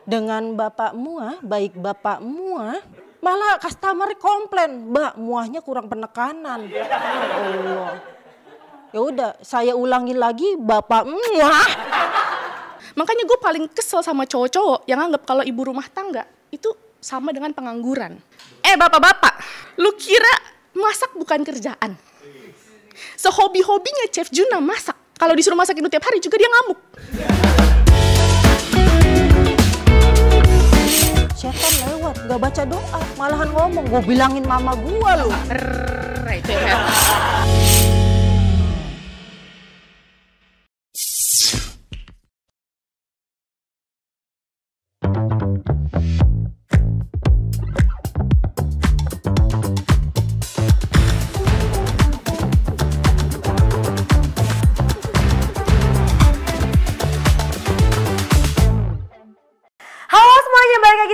dengan bapakmu, baik bapakmu, malah customer komplain, Mbak muahnya kurang penekanan. Ya Allah. Ya udah, saya ulangi lagi bapak muah. Makanya gue paling kesel sama cowok-cowok yang anggap kalau ibu rumah tangga itu sama dengan pengangguran. Bapak-bapak, lu kira masak bukan kerjaan? Sehobi-hobinya Chef Juna masak. Kalau disuruh masak itu tiap hari juga dia ngamuk. Setan lewat, gak baca doa, malahan ngomong, gue bilangin mama gue loh. Itu ya.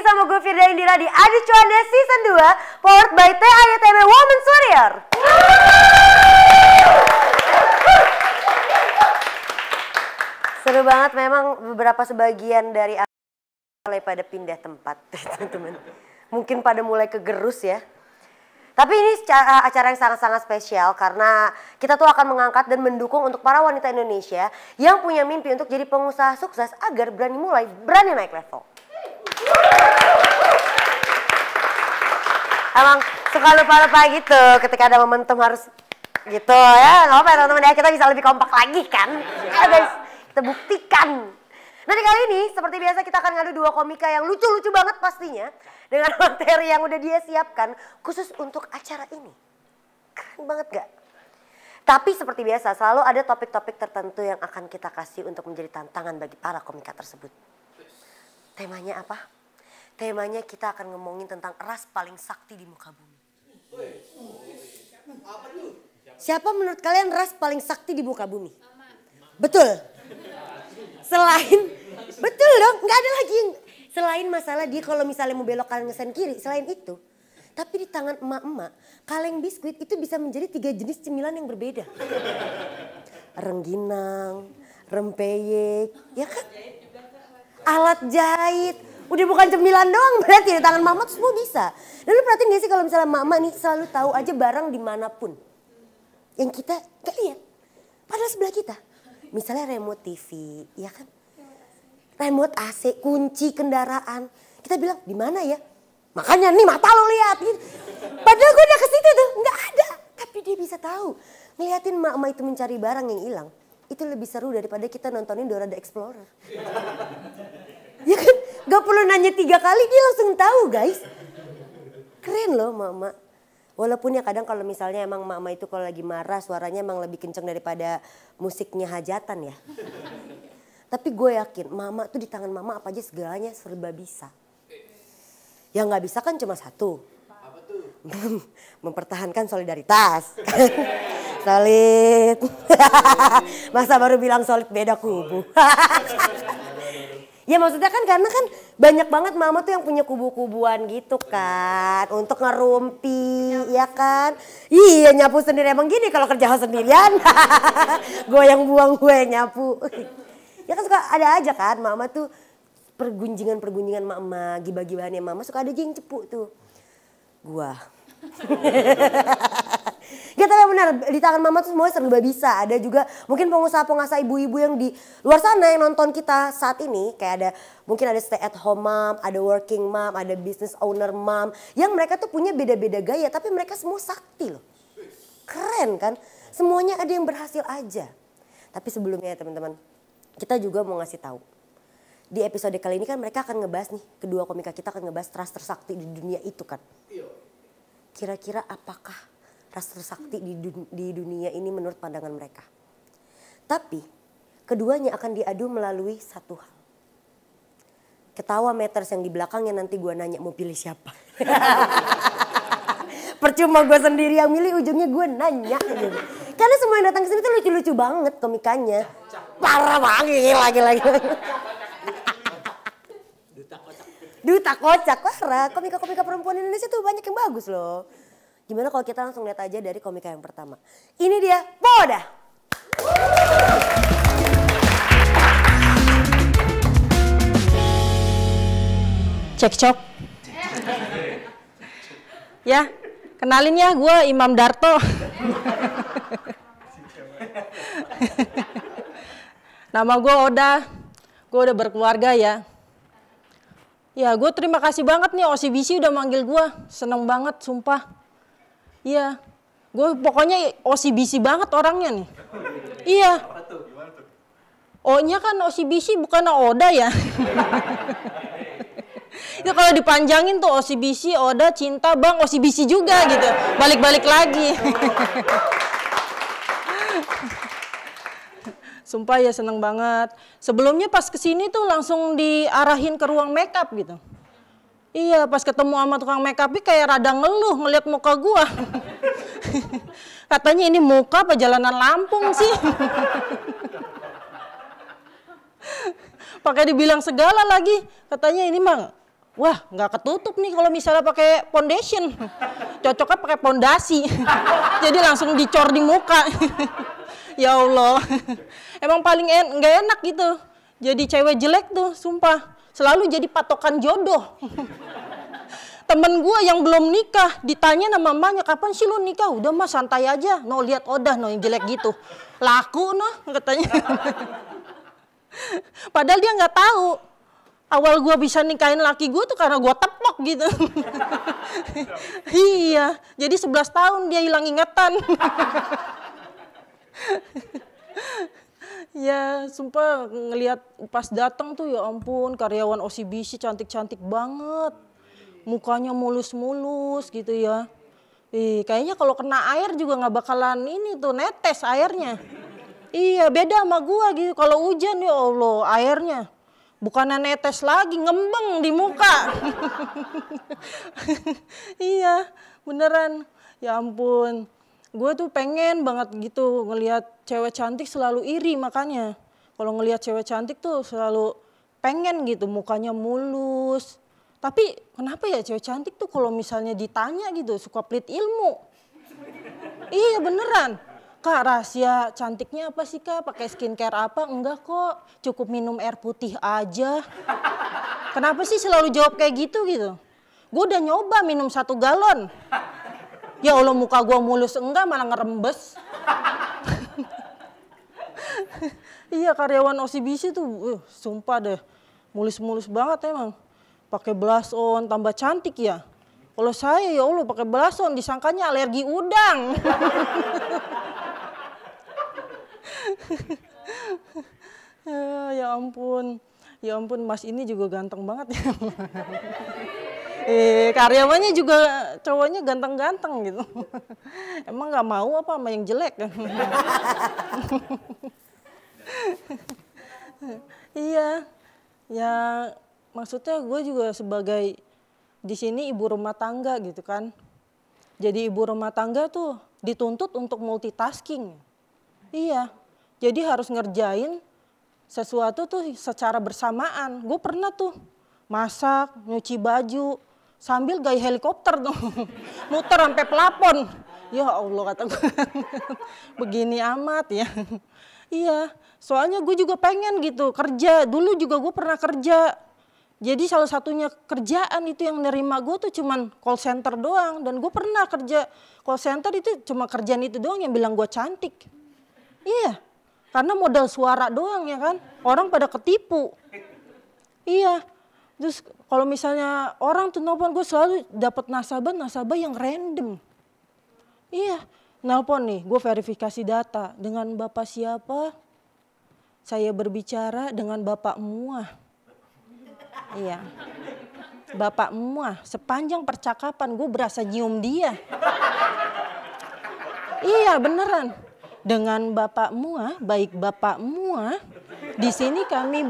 Sama gue Firda Indira di Adu Cuanda Season 2 powered by TAYTB Women's Warrior. Seru banget memang, beberapa sebagian dari mulai pada pindah tempat teman-teman. Mungkin pada mulai kegerus ya. Tapi ini acara yang sangat-sangat spesial karena kita tuh akan mengangkat dan mendukung untuk para wanita Indonesia yang punya mimpi untuk jadi pengusaha sukses agar berani mulai, berani naik level. Emang suka lupa-lupa gitu ketika ada momentum harus gitu ya. Nggak apa-apa ya teman-teman ya, kita bisa lebih kompak lagi kan. Ayo guys, kita buktikan. Nah di kali ini seperti biasa kita akan ngadu dua komika yang lucu-lucu banget pastinya. Dengan materi yang udah dia siapkan khusus untuk acara ini. Keren banget gak? Tapi seperti biasa selalu ada topik-topik tertentu yang akan kita kasih untuk menjadi tantangan bagi para komika tersebut. Temanya apa? Temanya kita akan ngomongin tentang ras paling sakti di muka bumi. Siapa menurut kalian ras paling sakti di muka bumi? Betul. Selain, betul dong, nggak ada lagi yang, selain masalah dia kalau misalnya mau belok kanan ngesen kiri, selain itu. Tapi di tangan emak-emak, kaleng biskuit itu bisa menjadi 3 jenis cemilan yang berbeda. Rengginang, rempeyek, ya kan? Alat jahit, udah bukan cemilan doang berarti di tangan mama tuh semua bisa. Dan lu perhatiin gak sih kalau misalnya mama nih selalu tahu aja barang dimanapun. Yang kita gak lihat, padahal sebelah kita. Misalnya remote TV, ya kan? Remote AC, kunci kendaraan. Kita bilang, di mana ya? Makanya nih mata lo lihat gitu. Padahal gue udah ke situ tuh, nggak ada. Tapi dia bisa tahu. Ngeliatin mama itu mencari barang yang hilang. Itu lebih seru daripada kita nontonin Dora the Explorer. Ya kan? Gak perlu nanya 3 kali, dia langsung tahu guys. Keren loh mama. Walaupun ya kadang kalau misalnya emang mama itu kalau lagi marah suaranya emang lebih kenceng daripada musiknya hajatan ya. Tapi gue yakin mama tuh di tangan mama apa aja segalanya serba bisa. Yang gak bisa kan cuma satu. Apa tuh? Mempertahankan solidaritas. Solid. Masa baru bilang solid beda kubu. Ya maksudnya kan karena kan banyak banget mama tuh yang punya kubu-kubuan gitu kan. Untuk ngerumpi ya kan. Iya nyapu sendiri emang gini kalau kerja sendirian. Gue yang buang gue yang nyapu. Ya kan suka ada aja kan mama tuh pergunjingan-pergunjingan mama. Gibah-gibahannya mama suka ada aja yang cepu tuh. Gua. Ya tapi benar di tangan mama tuh semuanya serba bisa. Ada juga mungkin pengusaha-pengusaha ibu-ibu yang di luar sana yang nonton kita saat ini. Kayak ada mungkin ada stay at home mom, ada working mom, ada business owner mom. Yang mereka tuh punya beda-beda gaya tapi mereka semua sakti loh. Keren kan? Semuanya ada yang berhasil aja. Tapi sebelumnya ya teman-teman, kita juga mau ngasih tahu. Di episode kali ini kan mereka akan ngebahas nih, kedua komika kita akan ngebahas ras tersakti di dunia itu kan. Kira-kira apakah ras tersakti di dunia ini menurut pandangan mereka. Tapi keduanya akan diadu melalui satu hal. Ketawa meters yang di belakangnya nanti gue nanya mau pilih siapa. Percuma gue sendiri yang milih ujungnya gue nanya gitu. Karena semua yang datang ke sini tuh lucu-lucu banget komikanya. Parah banget lagi-lagi. Duta kocak, parah. Komika-komika perempuan Indonesia tuh banyak yang bagus loh. Gimana kalau kita langsung lihat aja dari komika yang pertama. Ini dia, Boda. Cekcok. Ya, kenalin ya, gue Imam Darto. Nama gue Oda. Gue udah berkeluarga ya. Ya, gue terima kasih banget nih OCBC udah manggil gue. Seneng banget, sumpah. Iya, gue pokoknya OCBC banget orangnya nih. Iya. O-nya kan OCBC bukan Oda ya. Itu kalau dipanjangin tuh OCBC, Oda, Cinta, Bang, OCBC juga gitu. Balik-balik lagi. Sumpah ya seneng banget. Sebelumnya pas kesini tuh langsung diarahin ke ruang makeup gitu. Iya, pas ketemu sama tukang makeupnya kayak rada ngeluh ngeliat muka gua. Katanya ini muka apa jalanan Lampung sih. Pakai dibilang segala lagi. Katanya ini mah, wah nggak ketutup nih kalau misalnya pakai foundation. Cocoknya pakai pondasi. Jadi langsung dicor di muka. Ya Allah. Emang paling nggak enak gitu. Jadi cewek jelek tuh, sumpah. Selalu jadi patokan jodoh. Temen gue yang belum nikah ditanya sama mamanya, kapan sih lu nikah? Udah mah santai aja, no lihat Odah no yang jelek gitu. Laku no katanya. Padahal dia nggak tahu. Awal gue bisa nikahin laki gue tuh karena gue tepok gitu. Iya, jadi 11 tahun dia hilang ingatan. Ya, sumpah ngelihat pas datang tuh ya ampun, karyawan OCBC cantik-cantik banget. Mukanya mulus-mulus gitu ya. Kayaknya kalau kena air juga nggak bakalan ini tuh netes airnya. Iya, beda sama gua gitu. Kalau hujan ya Allah, airnya bukannya netes lagi, ngembeng di muka. Iya, beneran. Ya ampun. Gue tuh pengen banget gitu ngelihat cewek cantik selalu iri makanya. Kalau ngelihat cewek cantik tuh selalu pengen gitu mukanya mulus. Tapi kenapa ya cewek cantik tuh kalau misalnya ditanya gitu suka pelit ilmu. Iya beneran. Kak rahasia cantiknya apa sih Kak? Pakai skincare apa? Enggak kok, cukup minum air putih aja. Kenapa sih selalu jawab kayak gitu gitu? Gue udah nyoba minum 1 galon. Ya Allah muka gua mulus enggak malah ngerembes. Iya karyawan OCBC tuh sumpah deh mulus-mulus banget emang. Pakai blush on tambah cantik ya. Kalau saya ya Allah pakai blush on disangkanya alergi udang. Ya ampun. Ya ampun Mas ini juga ganteng banget ya. Karyawannya juga cowoknya ganteng-ganteng gitu. Emang nggak mau apa sama yang jelek? Iya, ya maksudnya gue juga sebagai di sini ibu rumah tangga gitu kan. Jadi ibu rumah tangga tuh dituntut untuk multitasking. Iya, jadi harus ngerjain sesuatu tuh secara bersamaan. Gue pernah tuh masak, nyuci baju, sambil gaya helikopter tuh, muter sampai pelapon. Ya Allah kata gue, begini amat ya. Iya, soalnya gue juga pengen gitu kerja. Dulu juga gue pernah kerja. Jadi salah satunya kerjaan itu yang nerima gue tuh cuman call center doang. Dan gue pernah kerja call center itu cuma kerjaan itu doang yang bilang gue cantik. Iya, karena modal suara doang ya kan. Orang pada ketipu. Iya. Terus kalau misalnya orang tuh nelpon gue selalu dapat nasabah yang random. Iya, nelpon nih, gue verifikasi data. Dengan Bapak siapa? Saya berbicara dengan Bapak Muah. Iya, Bapak Muah. Sepanjang percakapan gue berasa nyium dia. Iya beneran. Dengan Bapak Muah, baik Bapak Muah. Di sini kami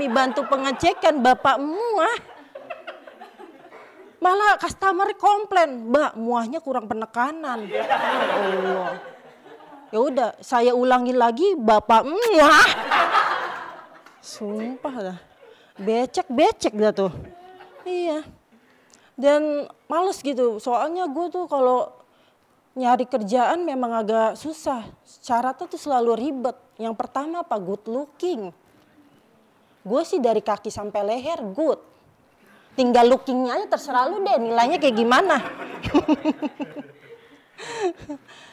bantu pengecekan Bapak Muah. Malah customer komplain, Mbak muahnya kurang penekanan. Ya Allah. Ya udah, saya ulangi lagi Bapak Muah. Sumpah dah. Becek-becek dah tuh. Iya. Dan males gitu, soalnya gue tuh kalau nyari kerjaan memang agak susah. Syaratnya tuh selalu ribet. Yang pertama apa? Good looking. Gue sih dari kaki sampai leher good. Tinggal lookingnya aja, terserah lu deh nilainya kayak gimana.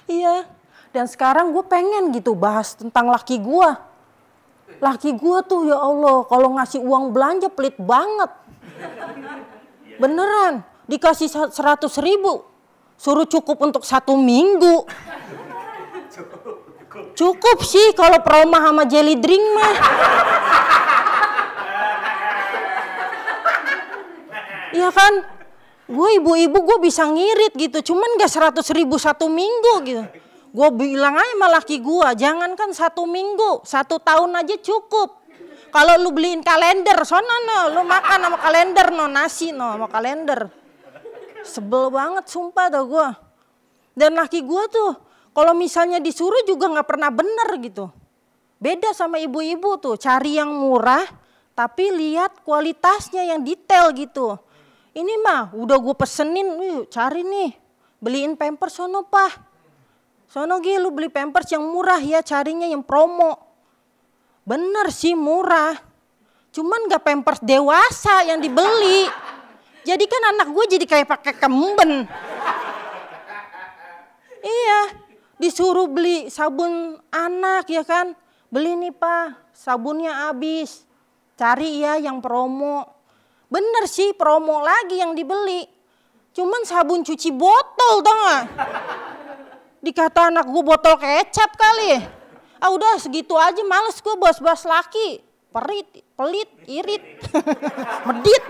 Iya, dan sekarang gue pengen gitu bahas tentang laki gue. Laki gue tuh ya Allah, kalau ngasih uang belanja pelit banget. Beneran, dikasih 100.000, suruh cukup untuk 1 minggu. Cukup sih kalau Proma sama jelly drink mah. Iya kan, gue ibu-ibu gue bisa ngirit gitu, cuman gak 100.000 1 minggu gitu. Gue bilang aja sama laki gue, jangankan 1 minggu, 1 tahun aja cukup. Kalau lu beliin kalender, sono no, lu makan sama kalender no, nasi no sama kalender. Sebel banget sumpah tau gue. Dan laki gue tuh, kalau misalnya disuruh juga gak pernah bener gitu. Beda sama ibu-ibu tuh, cari yang murah, tapi lihat kualitasnya yang detail gitu. Ini mah udah gue pesenin, cari nih, beliin Pampers sono Pak. Sono Gi, lu beli Pampers yang murah ya, carinya yang promo. Bener sih murah, cuman gak Pampers dewasa yang dibeli. Jadi kan anak gue jadi kayak pakai kemben. Iya, disuruh beli sabun anak ya kan. Beli nih Pak, sabunnya habis. Cari ya yang promo. Bener sih promo lagi yang dibeli. Cuman sabun cuci botol tau gak? Dikata anak gue botol kecap kali. Ah udah segitu aja, males gue bahas-bahas laki. Pelit, irit, medit.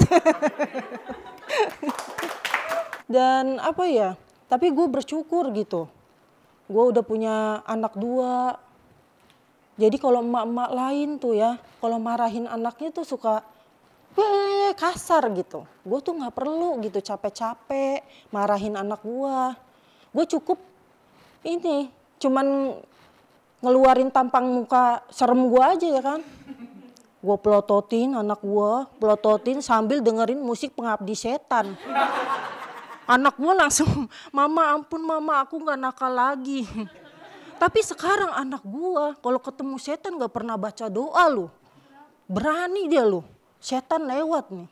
Dan apa ya, tapi gue bersyukur gitu. Gue udah punya anak 2. Jadi kalau emak-emak lain tuh ya, kalau marahin anaknya tuh suka kasar gitu. Gue tuh gak perlu gitu capek-capek marahin anak gue. Gue cukup ini, cuman ngeluarin tampang muka serem gue aja ya kan. Gue pelototin anak gue, pelototin sambil dengerin musik Pengabdi Setan. Anak gue langsung, mama ampun mama aku gak nakal lagi. Tapi sekarang anak gue kalau ketemu setan gak pernah baca doa loh. Berani dia loh, setan lewat nih.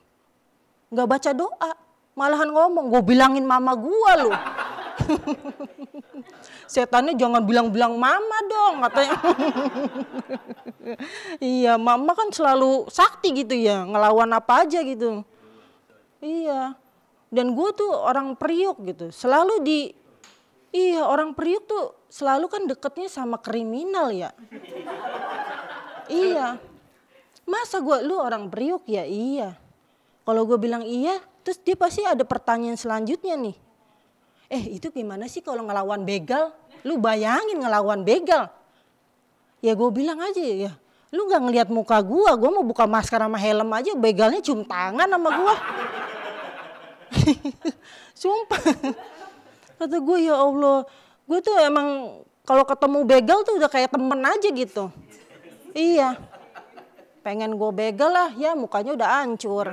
Gak baca doa, malahan ngomong, gue bilangin mama gue loh. Setannya jangan bilang-bilang mama dong katanya. Iya, mama kan selalu sakti gitu ya, ngelawan apa aja gitu. Iya, dan gue tuh orang Priok gitu, selalu orang Priok tuh selalu kan deketnya sama kriminal ya. Iya, masa lu orang Priok ya? Iya. Kalau gue bilang iya, terus dia pasti ada pertanyaan selanjutnya nih. Itu gimana sih kalau ngelawan begal? Lu bayangin ngelawan begal. Ya gue bilang aja ya, lu gak ngeliat muka gue mau buka masker sama helm aja begalnya cium tangan sama gue. Sumpah. Kata gue ya Allah, gue tuh emang kalau ketemu begal tuh udah kayak temen aja gitu. Iya. Pengen gue begal lah, ya mukanya udah hancur.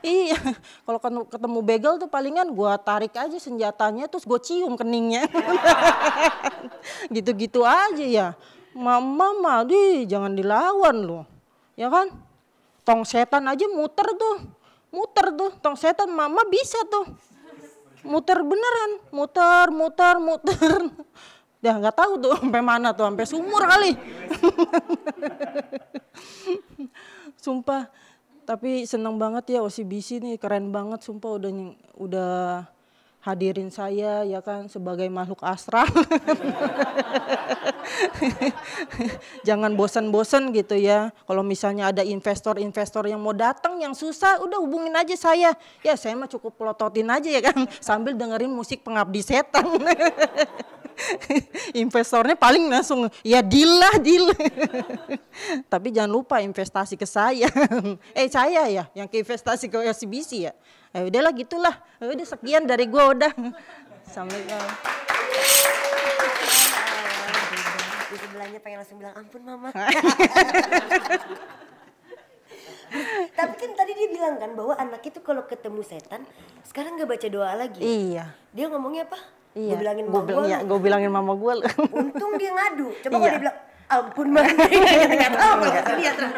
Iya, kalau ketemu begal tuh palingan gue tarik aja senjatanya terus gue cium keningnya. Gitu-gitu aja ya. Mama, jangan dilawan loh. Ya kan? Tong setan aja muter tuh. Tong setan mama bisa tuh. Muter beneran, muter. Dah nggak tahu tuh sampai mana tuh, sampai sumur kali. Sumpah, tapi seneng banget ya OCBC nih, keren banget sumpah udah hadirin saya ya kan sebagai makhluk astral. Jangan bosan-bosan gitu ya. Kalau misalnya ada investor-investor yang mau datang yang susah, udah hubungin aja saya. Ya saya mah cukup pelototin aja ya kan sambil dengerin musik Pengabdi Setan. Investornya paling langsung ya deal. Tapi jangan lupa investasi ke saya. Saya ya yang ke investasi ke OCBC ya. Udahlah gitulah. Udah sekian dari gue udah. Assalamualaikum. Di sebelahnya pengen langsung bilang ampun mama. Tapi kan tadi dia bilang kan bahwa anak itu kalau ketemu setan sekarang gak baca doa lagi. Iya. Dia ngomongnya apa? Iya. Gue bilangin mama gue. Gue bilangin mama gue. Untung dia ngadu. Coba kalau dia bilang Ampun Bang, nggak tahu dia ternyata.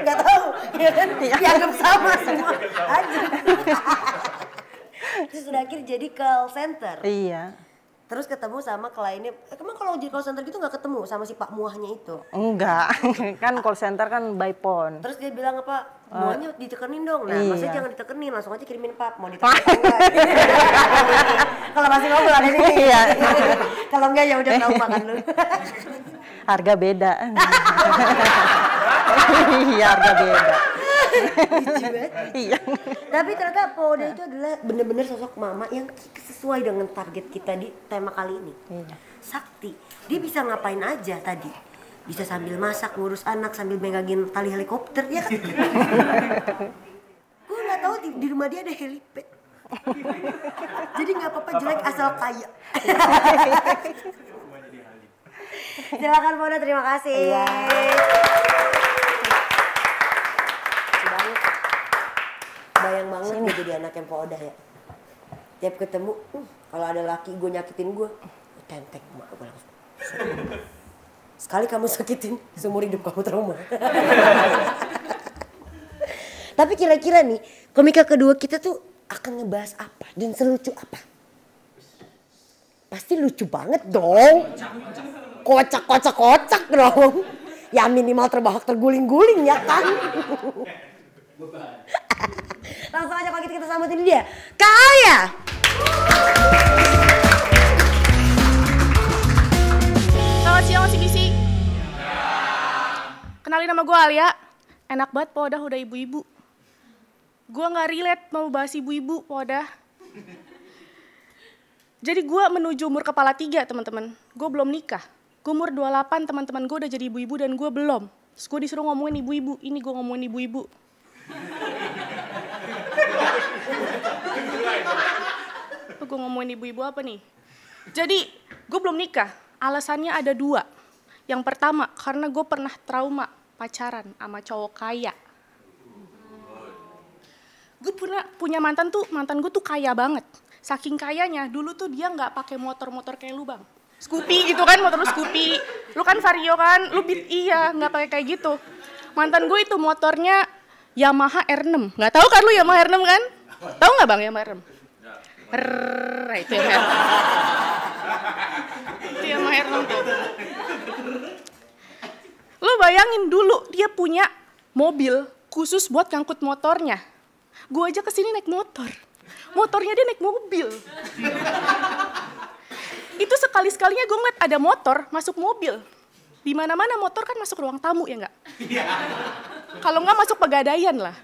Nggak tahu, ya kan? Dianggap sama semua aja. Terus udah akhir jadi call center. Iya. Terus ketemu sama kliennya, emang kalau di call center gitu nggak ketemu sama si Pak Muahnya itu? Enggak, kan call center kan by phone. Terus dia bilang apa, Muahnya ditekenin dong. Nah maksudnya jangan ditekenin, langsung aja kirimin Pak, mau ditekenin atau enggak. Kalau masih ngobrol ada ini. Iya. Kalau enggak ya udah tahu makan lu. Harga beda. Iya, harga beda. Iya. Tapi ternyata Pak Oda itu adalah bener-bener sosok mama yang sesuai dengan target kita di tema kali ini. Iya. Sakti, dia bisa ngapain aja tadi. Bisa sambil masak, ngurus anak, sambil megangin tali helikopter, ya kan? Gue nggak tahu di rumah dia ada helipad. Jadi nggak apa-apa jelek asal kaya. Silakan Pak Oda, terima kasih. Iya. Bayang banget gue jadi anak yang Pak Oda ya. Tiap ketemu, kalau ada laki gue nyakitin gue, tentek mak gue langsung. Sekali kamu sakitin, seumur hidup kamu trauma. Tapi kira-kira nih, komika kedua kita tuh akan ngebahas apa dan selucu apa? Pasti lucu banget dong. Kocak dong. Ya minimal terbahak terguling-guling ya kan. Langsung aja kalau gitu kita sambutin dia, Kak Alia. Selamat siang masih bisik. Kenalin nama gue Alia. Enak banget Pak Oda udah ibu-ibu. Gue gak relate mau bahas ibu-ibu Pak Oda. Jadi gue menuju umur kepala 3 teman-teman. Gue belum nikah. Gue umur 28 teman-teman gue udah jadi ibu-ibu dan gue belum. Terus gue disuruh ngomongin ibu-ibu. Ini gue ngomongin ibu-ibu. Gue ngomongin ibu-ibu apa nih? Jadi gue belum nikah. Alasannya ada 2. Yang pertama karena gue pernah trauma pacaran sama cowok kaya. Gue punya mantan gue tuh kaya banget. Saking kayanya dulu tuh dia nggak pakai motor-motor kayak lu bang. Scoopy gitu kan, motor lu Scoopy. Lu kan Vario kan, lu Beat iya nggak pakai kayak gitu. Mantan gue itu motornya Yamaha R6. Nggak tahu kan lu Yamaha R6 kan? Tahu nggak bang Yamaha R6? Itu Yamaha R6. Itu Yamaha R6 tuh. Lu bayangin dulu dia punya mobil khusus buat ngangkut motornya. Gue aja kesini naik motor. Motornya dia naik mobil. Itu sekali-sekalinya gue ngeliat ada motor masuk mobil. Di mana-mana motor kan masuk ruang tamu ya nggak? Kalau nggak masuk pegadaian lah.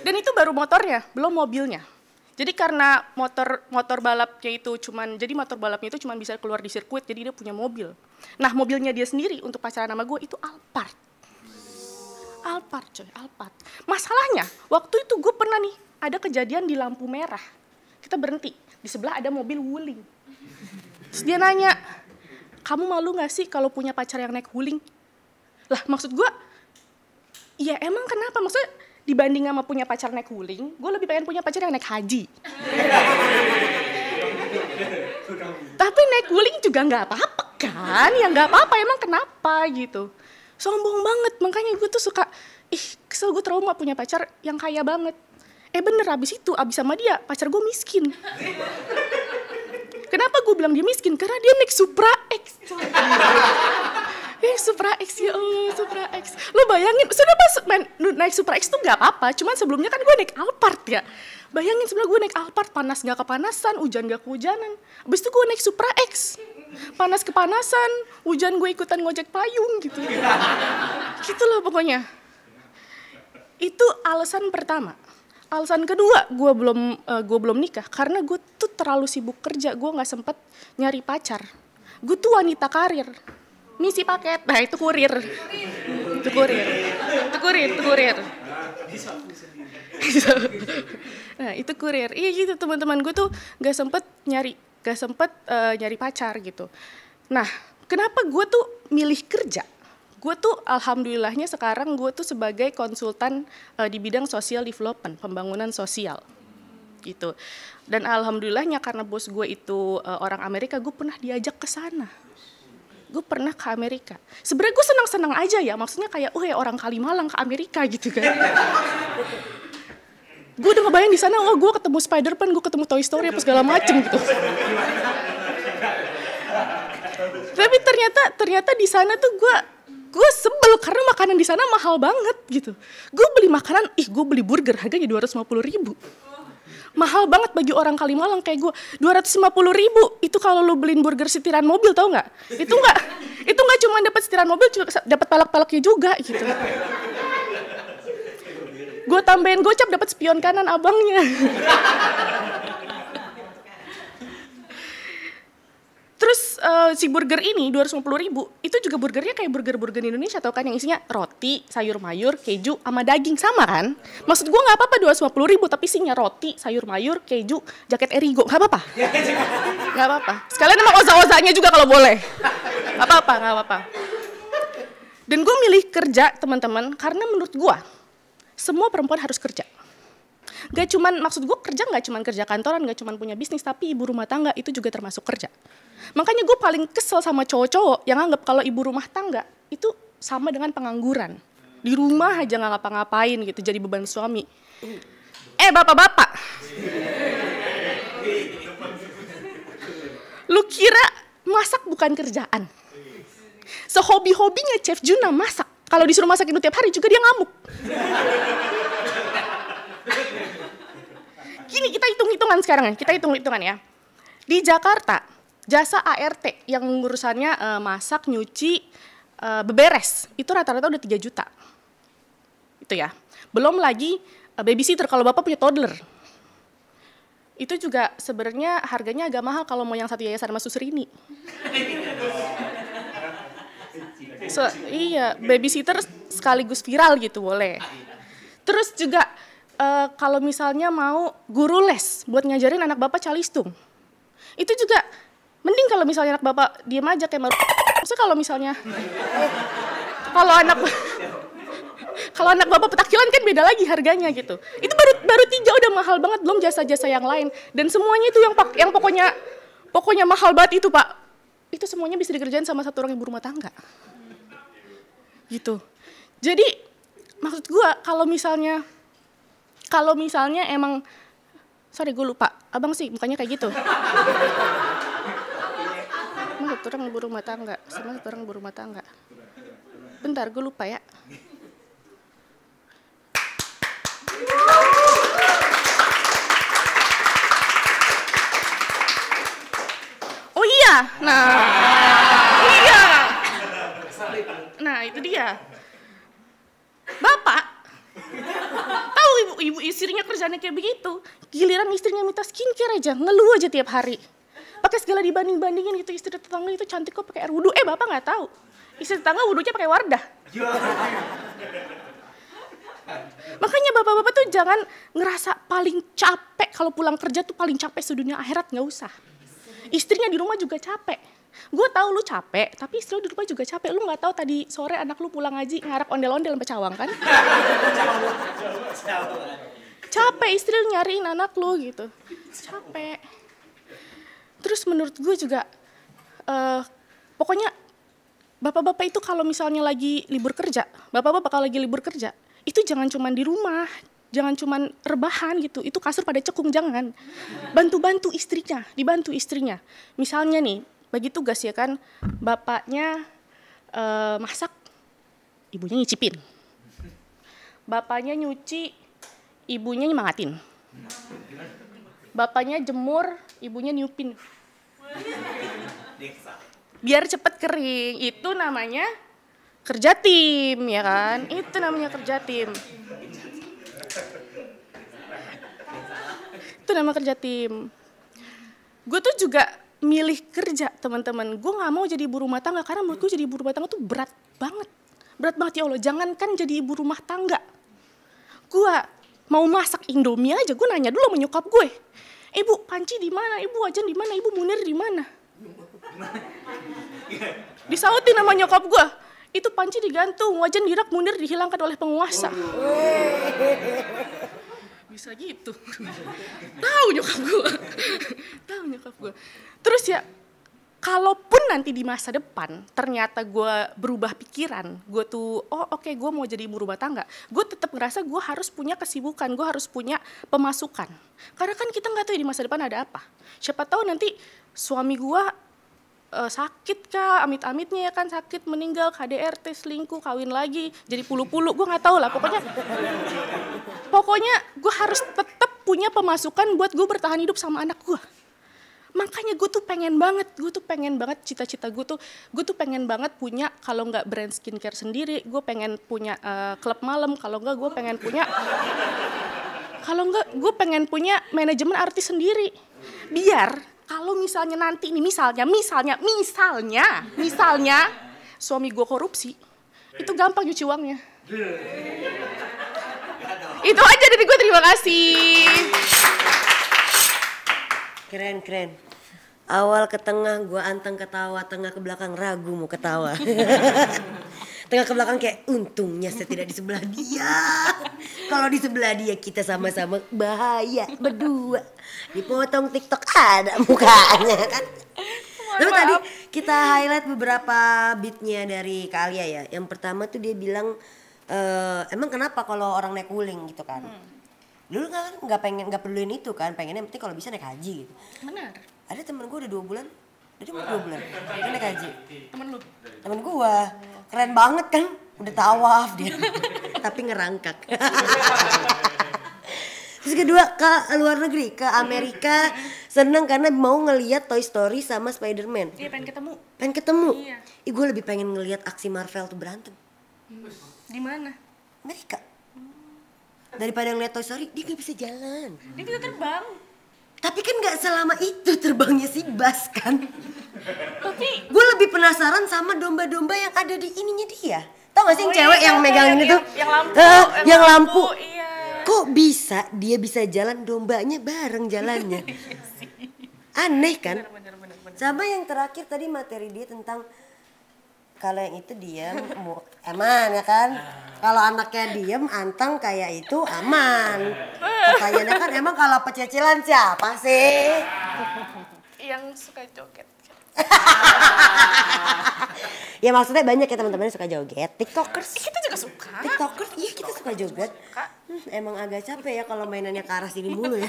Dan itu baru motornya, belum mobilnya. Jadi karena motor balapnya itu motor balapnya itu cuman bisa keluar di sirkuit, jadi dia punya mobil. Nah mobilnya dia sendiri untuk pacaran sama gue itu Alphard. Alphard. Masalahnya waktu itu gue pernah nih ada kejadian di lampu merah. Kita berhenti, di sebelah ada mobil wuling. Terus dia nanya, kamu malu gak sih kalau punya pacar yang naik wuling? Lah maksud gue, ya emang kenapa? Maksudnya dibanding sama punya pacar naik wuling, gue lebih pengen punya pacar yang naik haji. Tapi naik wuling juga gak apa-apa kan? Ya gak apa-apa, emang kenapa gitu. Sombong banget, makanya gue tuh suka, kesel gue trauma punya pacar yang kaya banget. Bener, abis sama dia, pacar gue miskin. Kenapa gue bilang dia miskin? Karena dia naik Supra X. Supra X, ya Allah, Supra X. Lo bayangin, sudah pas naik Supra X tuh gak apa-apa, cuman sebelumnya kan gue naik Alphard ya. Bayangin sebelum gue naik Alphard, panas gak kepanasan, hujan gak kehujanan. Abis itu gue naik Supra X, panas kepanasan, hujan gue ikutan ngojek payung gitu. Gitu loh pokoknya. Itu alasan pertama. Alasan kedua, gue belum nikah karena gue tuh terlalu sibuk kerja, gue nggak sempet nyari pacar. Gue tuh wanita karir, misi paket, nah itu kurir. Nah itu kurir, iya gitu teman-teman, gue tuh nggak sempet nyari pacar gitu. Nah kenapa gue tuh milih kerja? Gue tuh alhamdulillahnya sekarang gue tuh sebagai konsultan di bidang social development, pembangunan sosial gitu. Dan alhamdulillahnya karena bos gue itu orang Amerika, gue pernah diajak ke sana. gue pernah ke Amerika. Sebenarnya gue senang-senang aja ya, maksudnya kayak, ya orang Kalimalang ke Amerika gitu kan. Gue udah ngebayang di sana, gue ketemu Spider-Man, gue ketemu Toy Story apa segala macem gitu. Tapi ternyata di sana tuh gue sebel karena makanan di sana mahal banget gitu. Gue beli makanan, gue beli burger harganya 250.000. Mahal banget bagi orang Kalimalang kayak gue. 250.000 itu kalau lu beliin burger setiran mobil, tau nggak? Itu nggak cuma dapat setiran mobil, juga dapat palak-palaknya juga gitu. Gue tambahin gocap dapat spion kanan abangnya. Terus si burger ini 250.000 itu juga burgernya kayak burger Indonesia tau kan, yang isinya roti, sayur mayur, keju, sama daging, sama kan? Maksud gue nggak apa-apa 250.000 tapi isinya roti, sayur mayur, keju, jaket Erigo, nggak apa-apa? Nggak apa-apa. Sekalian sama oza-ozanya juga kalau boleh. Nggak apa-apa. Dan gue milih kerja teman-teman karena menurut gue semua perempuan harus kerja. Maksud gue kerja nggak cuman kerja kantoran, nggak cuman punya bisnis, tapi ibu rumah tangga itu juga termasuk kerja. Makanya gue paling kesel sama cowok-cowok yang anggap kalau ibu rumah tangga itu sama dengan pengangguran. Di rumah aja nggak ngapa-ngapain gitu, jadi beban suami. Bapak-bapak. Lu kira masak bukan kerjaan? Sehobi-hobinya Chef Juna masak. Kalau disuruh masak itu tiap hari juga dia ngamuk. Gini, kita hitung-hitungan sekarang ya. Di Jakarta, jasa ART yang urusannya masak, nyuci, beberes, itu rata-rata udah 3 juta. Itu ya. Belum lagi babysitter kalau bapak punya toddler. Itu juga sebenarnya harganya agak mahal kalau mau yang satu yayasan sama Susrini. Iya, babysitter sekaligus viral gitu boleh. Terus juga kalau misalnya mau guru les buat ngajarin anak bapak calistung. Itu juga mending kalau misalnya anak bapak diem aja kayak maksudnya kalau misalnya kalau anak bapak petakilan kan beda lagi harganya gitu. Itu baru 3 udah mahal banget, belum jasa-jasa yang lain. Dan semuanya itu yang pokoknya mahal banget itu, Pak. Itu semuanya bisa dikerjain sama satu orang ibu rumah tangga. Gitu. Jadi maksud gue kalau misalnya emang, sorry gue lupa, abang sih mukanya kayak gitu. Emang satu orang ibu rumah tangga, sama satu orang ibu rumah tangga. Bentar, gue lupa ya. Oh iya, nah itu dia. Bapak tahu ibu istrinya kerjanya kayak begitu, giliran istrinya minta skincare aja, ngeluh aja tiap hari. Pakai segala dibanding-bandingin gitu, istri tetangga itu cantik kok pakai air wudhu. Bapak nggak tahu, istri tetangga wudhunya pakai Wardah. Makanya bapak-bapak tuh jangan ngerasa paling capek kalau pulang kerja tuh paling capek sedunia akhirat, nggak usah. Istrinya di rumah juga capek. Gue tahu lu capek, tapi istri lu di rumah juga capek. Lu nggak tahu tadi sore anak lu pulang ngaji ngarak ondel-ondel sampai cawang kan? Capek istri lu nyariin anak lu gitu. Capek. Terus menurut gue juga, pokoknya bapak-bapak itu kalau misalnya lagi libur kerja, itu jangan cuma di rumah, jangan cuma rebahan gitu, itu kasur pada cekung, jangan. Dibantu istrinya. Misalnya nih, bagi tugas ya kan, bapaknya masak, ibunya nyicipin. Bapaknya nyuci, ibunya nyemangatin. Bapaknya jemur, ibunya niupin. Biar cepet kering, itu namanya kerja tim ya kan, itu namanya kerja tim. Itu nama kerja tim. Gue tuh juga milih kerja teman-teman. Gue nggak mau jadi ibu rumah tangga karena menurut gue jadi ibu rumah tangga tuh berat banget ya Allah. Jangankan jadi ibu rumah tangga, gue mau masak Indomie aja gue nanya dulu sama nyokap gue. Ibu Panci di mana? Ibu Wajan di mana? Ibu Munir di mana? Disautin sama nyokap gue. Itu Panci digantung, Wajan dirak, Munir dihilangkan oleh penguasa. Bisa gitu. Tahu nyokap gue. Terus ya, kalaupun nanti di masa depan ternyata gue berubah pikiran, gue tuh gue mau jadi ibu rumah tangga, gue tetap ngerasa gue harus punya kesibukan, gue harus punya pemasukan. Karena kan kita nggak tahu di masa depan ada apa. Siapa tahu nanti suami gue sakit kah, amit-amitnya ya kan, sakit, meninggal, KDRT, selingkuh, kawin lagi, jadi pulu-pulu, gue nggak tahu lah. Pokoknya gue harus tetap punya pemasukan buat gue bertahan hidup sama anak gue. Makanya gue tuh pengen banget cita-cita gue tuh pengen banget punya, kalau nggak brand skincare sendiri, gue pengen punya klub malam, kalau nggak gue pengen punya manajemen artis sendiri. Biar kalau misalnya nanti ini misalnya suami gue korupsi, itu gampang nyuci uangnya. Itu aja dari gue, terima kasih. Keren. Awal ke tengah gue anteng ketawa, tengah ke belakang ragu mau ketawa. Tengah ke belakang kayak untungnya saya tidak di sebelah dia. Kalau di sebelah dia kita sama-sama bahaya berdua. Dipotong TikTok ada mukanya kan. Lalu tadi kita highlight beberapa beatnya dari Kak Alia ya. Yang pertama tuh dia bilang emang kenapa kalau orang naik wuling gitu kan. Dulu kan nggak perluin itu kan, pengennya yang penting kalau bisa naik haji gitu. Benar. Ada temen gue udah 2 bulan, dia mau 2 bulan, dia naik haji. Temen gue, keren banget kan, udah tawaf dia, tapi ngerangkak. Terus kedua ke luar negeri, ke Amerika, seneng karena mau ngelihat Toy Story sama Spider-Man. Iya, pengen ketemu. Iya. Gue lebih pengen ngelihat aksi Marvel tuh berantem. Di mana? Amerika. Daripada ngeliat Toy Story, dia gak bisa jalan. Dia bisa terbang. Tapi kan gak selama itu terbangnya si Bas kan. Tapi gue lebih penasaran sama domba-domba yang ada di ininya dia. Tau gak sih yang cewek yang megang ini tuh? Yang lampu. Iya. Kok bisa dia bisa jalan, dombanya bareng jalannya. Aneh kan? Bener. Sama yang terakhir tadi materi dia tentang kalau yang itu diam, aman ya kan? Kalau anaknya diem, anteng kayak itu aman. Pertanyaannya kan emang kalau pecicilan siapa sih? Yang suka joget. Ya maksudnya banyak ya teman-teman yang suka joget. TikTokers. Kita juga suka. TikTokers, iya kita suka joget. Emang agak capek ya kalau mainannya ke arah sini mulu ya.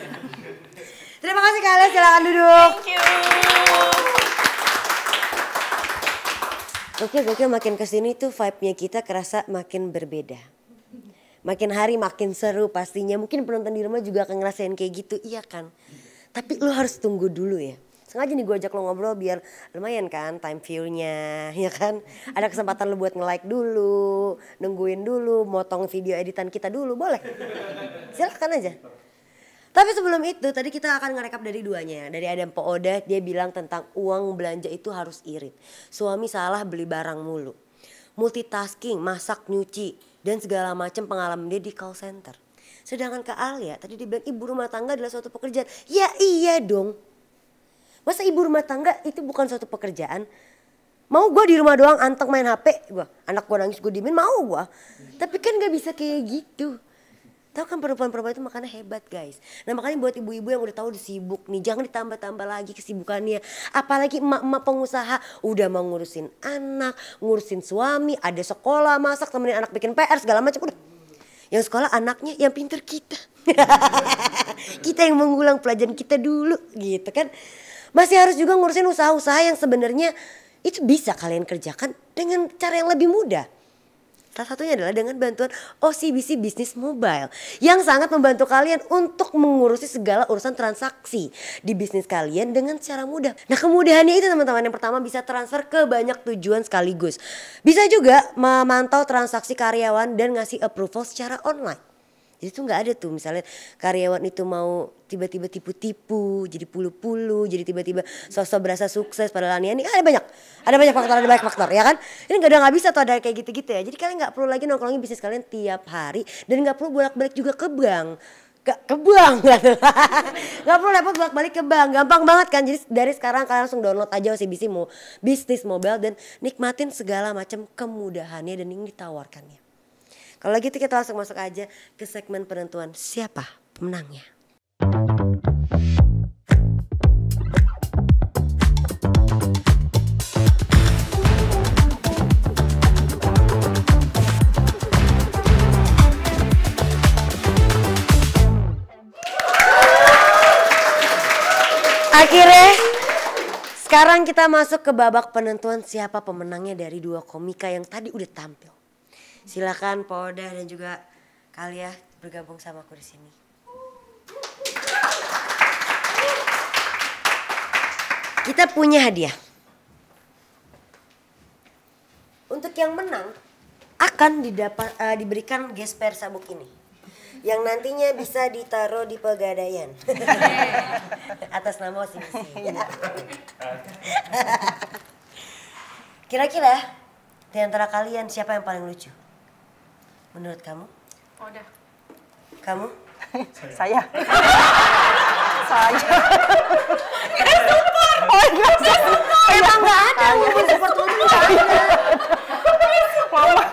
Terima kasih kalian, silakan duduk. Thank you. Gokil makin kesini tuh vibe-nya kita kerasa makin berbeda. Makin hari makin seru pastinya. Mungkin penonton di rumah juga akan ngerasain kayak gitu, iya kan? Tapi lo harus tunggu dulu ya. Sengaja nih gue ajak lo ngobrol biar lumayan kan time view-nya, ya kan? Ada kesempatan lo buat nge-like dulu, nungguin dulu, motong video editan kita dulu, boleh? Silakan aja. Tapi sebelum itu tadi kita akan ngerekap dari duanya. Dari Adam Po Oda, dia bilang tentang uang belanja itu harus irit. Suami salah beli barang mulu. Multitasking, masak, nyuci, dan segala macam pengalaman dia di call center. Sedangkan Kak Alia tadi dia bilang ibu rumah tangga adalah suatu pekerjaan. Ya iya dong. Masa ibu rumah tangga itu bukan suatu pekerjaan? Mau gue di rumah doang anteng main HP, anak gue nangis gue diemin, mau gue. Tapi kan gak bisa kayak gitu. Tahu kan perempuan-perempuan itu makanya hebat guys. Nah makanya buat ibu-ibu yang udah tahu udah sibuk nih, jangan ditambah-tambah lagi kesibukannya. Apalagi emak-emak pengusaha udah mau ngurusin anak, ngurusin suami, ada sekolah, masak, temenin anak bikin PR segala macam udah. Yang sekolah anaknya, yang pinter kita. Kita yang mengulang pelajaran kita dulu gitu kan. Masih harus juga ngurusin usaha-usaha yang sebenarnya itu bisa kalian kerjakan dengan cara yang lebih mudah. Salah satunya adalah dengan bantuan OCBC Business Mobile yang sangat membantu kalian untuk mengurusi segala urusan transaksi di bisnis kalian dengan cara mudah. Nah kemudahannya itu teman-teman, yang pertama bisa transfer ke banyak tujuan sekaligus. Bisa juga memantau transaksi karyawan dan ngasih approval secara online. Jadi tuh gak ada tuh misalnya karyawan itu mau tiba-tiba tipu-tipu, jadi pulu-pulu, jadi tiba-tiba sosok berasa sukses padahal ini ada banyak faktor ya kan. Ini gak bisa tuh ada kayak gitu-gitu ya. Jadi kalian gak perlu lagi nongkrongin bisnis kalian tiap hari dan gak perlu bolak-balik juga ke bank. Gak perlu repot bolak-balik ke bank, gampang banget kan. Jadi dari sekarang kalian langsung download aja OCBC Business Mobile dan nikmatin segala macam kemudahannya dan yang ditawarkannya. Kalau gitu kita langsung masuk aja ke segmen penentuan siapa pemenangnya. Akhirnya sekarang kita masuk ke babak penentuan siapa pemenangnya dari dua komika yang tadi udah tampil. Silakan Polda dan juga Kalia bergabung sama aku di sini. Kita punya hadiah. Untuk yang menang akan diberikan gesper sabuk ini. Yang nantinya bisa ditaruh di Pegadaian. Atas nama OCBC. Kira-kira di antara kalian siapa yang paling lucu? Menurut kamu? Udah. Kamu? Saya. Emang gak ada woman support woman, gak ada. Mama.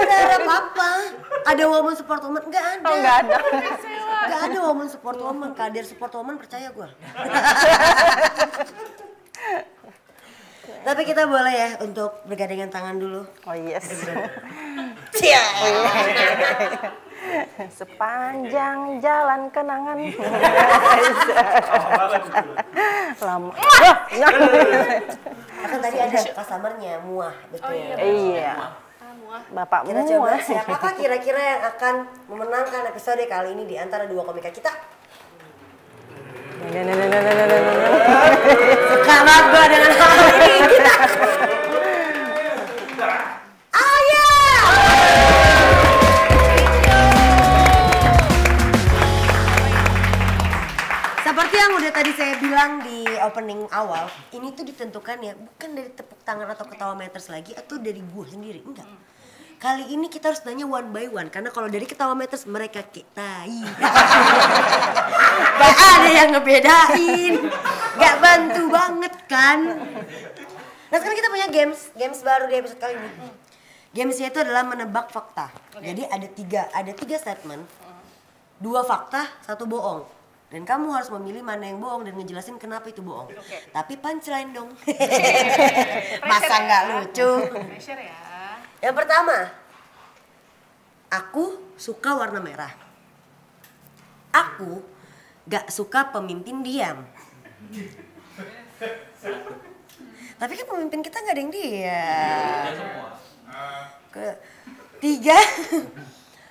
Gak ada apa-apa. Ada woman support woman? Gak ada. Oh, nggak ada. Gak ada woman support woman. Kader support woman percaya gue. Tapi kita boleh ya untuk bergandengan tangan dulu. Oh yes. Cia. Sepanjang jalan kenangan. Lama. Kan tadi ada customer-nya, Muah, betul. Iya. Bapak Kita coba Muah. siapakah kira-kira yang akan memenangkan episode kali ini di antara dua komika kita? Suka banget gue dengan hal ini. Ayo! Seperti yang udah tadi saya bilang di opening awal, ini tuh ditentukan ya bukan dari tepuk tangan atau ketawa meters lagi atau dari gue sendiri, enggak. Kali ini kita harus nanya one by one karena kalau dari ketawa meters mereka kitai. Gak ada yang ngebedain, gak bantu banget kan. Nah sekarang kita punya games baru di episode kali ini. Gamesnya itu adalah menebak fakta. Jadi ada tiga statement, 2 fakta, 1 bohong. Dan kamu harus memilih mana yang bohong dan ngejelasin kenapa itu bohong. Tapi punchline dong. Masa nggak lucu? Pressure ya. Yang pertama, aku suka warna merah. Aku gak suka pemimpin diam. Tapi kan pemimpin kita gak ada yang diam. Ketiga,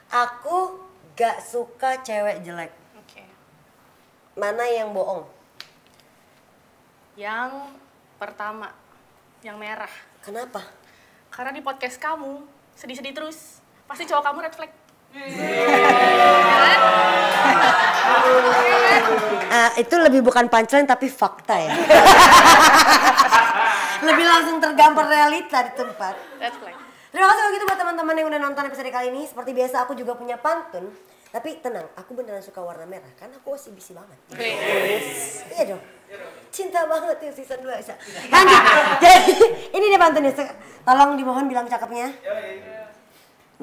aku gak suka cewek jelek. Oke. Mana yang bohong? Yang pertama, yang merah. Kenapa? Karena di podcast kamu sedih-sedih terus. Pasti cowok kamu red flag. Itu lebih bukan punchline tapi fakta ya. Lebih langsung tergambar realita di tempat. Red flag. Terima kasih kalau gitu buat teman-teman yang udah nonton episode kali ini. Seperti biasa aku juga punya pantun. Tapi tenang, aku beneran suka warna merah. Karena aku OCBC banget. Iya dong. Cinta banget ya season 2. Lanjut. Jadi ini dia pantunnya. Tolong dimohon bilang cakepnya.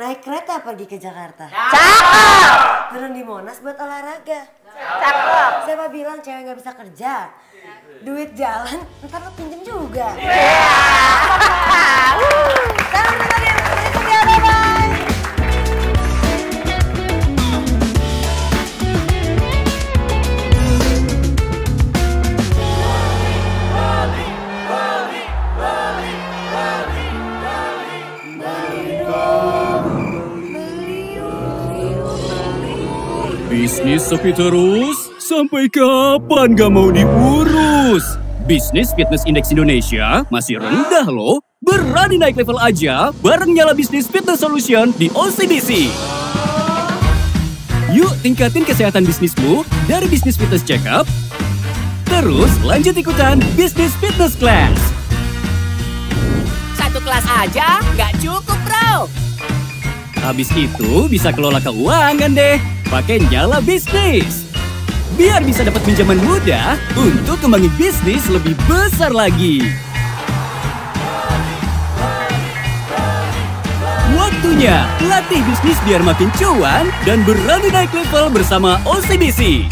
Naik kereta pergi ke Jakarta. Cakep. Turun di Monas buat olahraga. Cakep. Siapa bilang cewek gak bisa kerja? Duit jalan, ntar lo pinjem juga. Sampai jumpa di episode berikutnya. Bye-bye. Bisnis sepi terus? Sampai kapan gak mau diurus? Bisnis Fitness Index Indonesia masih rendah loh. Berani naik level aja bareng Nyala Bisnis Fitness Solution di OCBC. Yuk tingkatin kesehatan bisnismu dari bisnis fitness check-up. Terus lanjut ikutan bisnis fitness class. Satu kelas aja nggak cukup, bro. Habis itu bisa kelola keuangan deh. Pakai Nyala Bisnis. Biar bisa dapat pinjaman mudah untuk kembangin bisnis lebih besar lagi. Waktunya latih bisnis biar makin cuan dan berani naik level bersama OCBC.